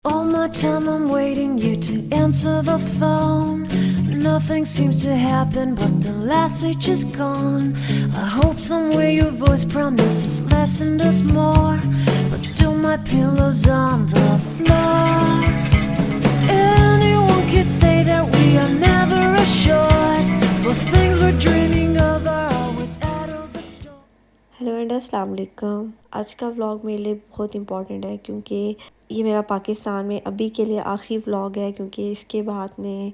All my time I'm waiting you to answer the phone. Nothing seems to happen, but the last stage is gone. I hope somewhere your voice promises less and does more, but still my pillow's on the floor. Anyone could say that we are never assured, for things we're dreaming of are always out of the store. Hello and अस्सलाम वालेकुम। आज का vlog मेरे लिए बहुत important है क्योंकि ये मेरा पाकिस्तान में अभी के लिए आखिरी व्लॉग है, क्योंकि इसके बाद मैं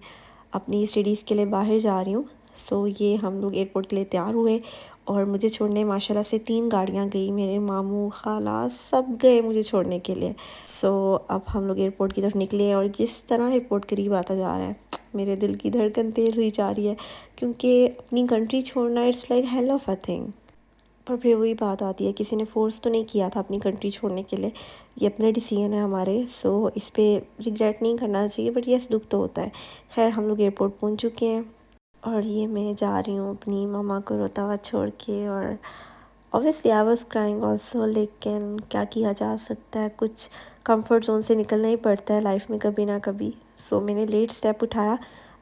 अपनी स्टडीज़ के लिए बाहर जा रही हूँ। सो ये हम लोग एयरपोर्ट के लिए तैयार हुए और मुझे छोड़ने माशाल्लाह से 3 गाड़ियाँ गई। मेरे मामू खाला सब गए मुझे छोड़ने के लिए। सो अब हम लोग एयरपोर्ट की तरफ निकले और जिस तरह एयरपोर्ट करीब आता जा रहा है मेरे दिल की धड़कन तेज़ हुई जा रही है, क्योंकि अपनी कंट्री छोड़ना it's like hell of a thing. पर फिर वही बात आती है, किसी ने फ़ोर्स तो नहीं किया था अपनी कंट्री छोड़ने के लिए, ये अपना डिसीजन है हमारे। सो इस पर रिग्रेट नहीं करना चाहिए, बट यस दुख तो होता है। खैर हम लोग एयरपोर्ट पहुंच चुके हैं और ये मैं जा रही हूँ अपनी मम्मा को रोता हुआ छोड़ के। और obviously I was crying also, लेकिन क्या किया जा सकता है, कुछ कंफर्ट जोन से निकलना ही पड़ता है लाइफ में कभी ना कभी। सो मैंने लेट स्टेप उठाया,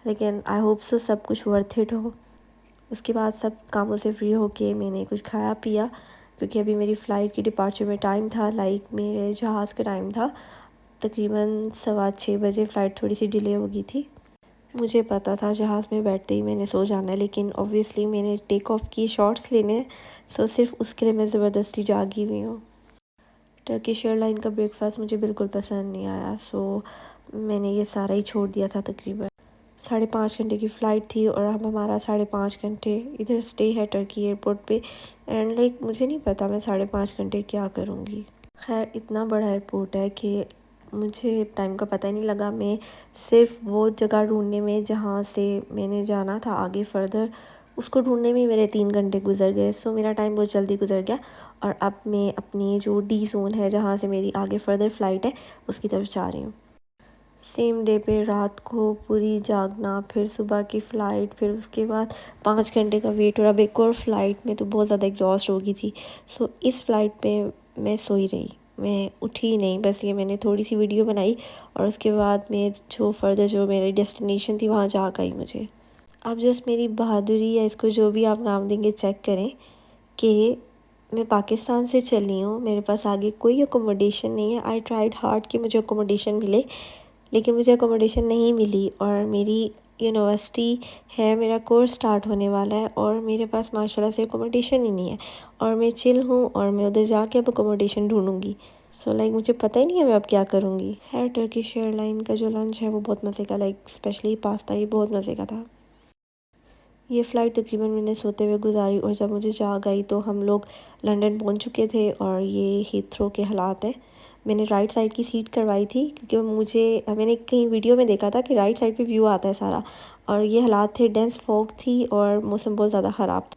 लेकिन आई होप सो सब कुछ वर्थ इट हो। उसके बाद सब कामों से फ्री होके मैंने कुछ खाया पिया, क्योंकि अभी मेरी फ़्लाइट की डिपार्चर में टाइम था, लाइक मेरे जहाज़ का टाइम था तकरीबन 6:15 बजे। फ़्लाइट थोड़ी सी डिले हो गई थी। मुझे पता था जहाज़ में बैठते ही मैंने सो जाना है, लेकिन ऑब्वियसली मैंने टेक ऑफ की शॉर्ट्स लेने हैं। सो सिर्फ उसके लिए मैं ज़बरदस्ती जागी हुई हूँ। टर्किश एयरलाइन का ब्रेकफास्ट मुझे बिल्कुल पसंद नहीं आया, सो मैंने ये सारा ही छोड़ दिया था। तकरीबन 5.5 घंटे की फ़्लाइट थी और अब हमारा 5.5 घंटे इधर स्टे है टर्की एयरपोर्ट पे। एंड लाइक मुझे नहीं पता मैं 5.5 घंटे क्या करूँगी। खैर इतना बड़ा एयरपोर्ट है कि मुझे टाइम का पता ही नहीं लगा। मैं सिर्फ वो जगह ढूंढने में जहाँ से मैंने जाना था आगे फ़र्दर, उसको ढूंढने में मेरे 3 घंटे गुजर गए। सो मेरा टाइम बहुत जल्दी गुजर गया और अब मैं अपनी जो डी जोन है जहाँ से मेरी आगे फ़र्दर फ़्लाइट है उसकी तरफ जा रही हूँ। सेम डे पे रात को पूरी जागना, फिर सुबह की फ़्लाइट, फिर उसके बाद 5 घंटे का वेट। और अब एक और फ़्लाइट में तो बहुत ज़्यादा एग्जॉस्ट हो गई थी। सो इस फ़्लाइट पे मैं सोई रही, मैं उठी नहीं। बस ये मैंने थोड़ी सी वीडियो बनाई और उसके बाद मैं जो फ़र्दर जो मेरी डेस्टिनेशन थी वहाँ जा गई। मुझे आप जस्ट मेरी बहादुरी या इसको जो भी आप नाम देंगे चेक करें कि मैं पाकिस्तान से चली हूँ, मेरे पास आगे कोई अकोमोडेशन नहीं है। आई ट्राइड हार्ड कि मुझे अकोमोडेशन मिले, लेकिन मुझे अकोमोडेशन नहीं मिली। और मेरी यूनिवर्सिटी है, मेरा कोर्स स्टार्ट होने वाला है और मेरे पास माशाल्लाह से अकोमोडेशन ही नहीं है। और मैं चिल हूँ और मैं उधर जाके अब अकोमोडेशन ढूँढूँगी। सो लाइक मुझे पता ही नहीं है मैं अब क्या करूँगी। खैर टर्किश एयरलाइन का जो लंच है वो बहुत मज़े का, लाइक स्पेशली पास्ता, ये बहुत मज़े का था। ये फ़्लाइट तकरीबन मैंने सोते हुए गुजारी और जब मुझे जाग आई तो हम लोग लंदन पहुंच चुके थे। और ये हीथ्रो के हालात हैं। मैंने राइट साइड की सीट करवाई थी क्योंकि मैंने कहीं वीडियो में देखा था कि राइट साइड पे व्यू आता है सारा। और ये हालात थे, डेंस फॉग थी और मौसम बहुत ज़्यादा ख़राब था।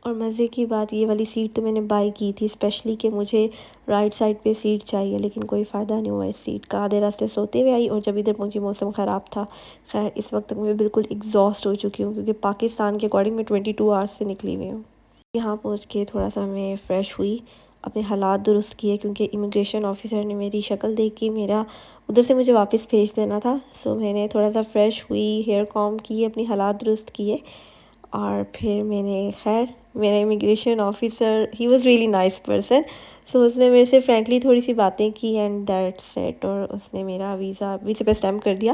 और मज़े की बात, ये वाली सीट तो मैंने बाई की थी स्पेशली कि मुझे राइट साइड पे सीट चाहिए, लेकिन कोई फ़ायदा नहीं हुआ इस सीट का। आधे रास्ते सोते हुए आई और जब इधर पहुंची मौसम ख़राब था। खैर इस वक्त तक मैं बिल्कुल एग्जॉस्ट हो चुकी हूँ, क्योंकि पाकिस्तान के अकॉर्डिंग मैं 22 आवर्स से निकली हुई हूँ। यहाँ पहुँच के थोड़ा सा मैं फ़्रेश हुई, अपने हालात दुरुस्त किए, क्योंकि इमिग्रेशन ऑफिसर ने मेरी शक्ल देख के मेरा उधर से मुझे वापस भेज देना था। सो मैंने थोड़ा सा फ़्रेश हुई, हेयर कॉम किए, अपनी हालात दुरुस्त किए और फिर मैंने खैर मेरा immigration officer he was really nice person. So उसने मेरे से फ्रैंकली थोड़ी सी बातें की एंड दैट्स इट। और उसने मेरा वीज़ा पे स्टैम्प कर दिया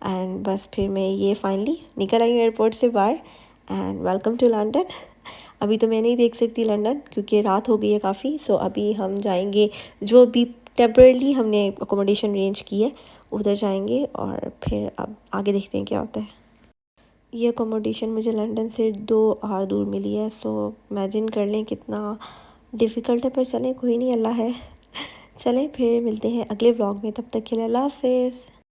एंड बस फिर मैं ये फाइनली निकल आई एयरपोर्ट से बाहर। And welcome to London. अभी तो मैं नहीं देख सकती लंदन क्योंकि रात हो गई है काफ़ी। सो अभी हम जाएंगे, जो भी टेम्परली हमने अकोमोडेशन अरेंज की है उधर जाएंगे और फिर अब आगे देखते हैं क्या होता है। ये अकोमोडेशन मुझे लंदन से 2 आवर दूर मिली है। सो इमेजिन कर लें कितना डिफ़िकल्ट है, पर चलें कोई नहीं, अल्लाह है। चलें फिर मिलते हैं अगले व्लॉग में, तब तक के लिए अल्लाह हाफिज़।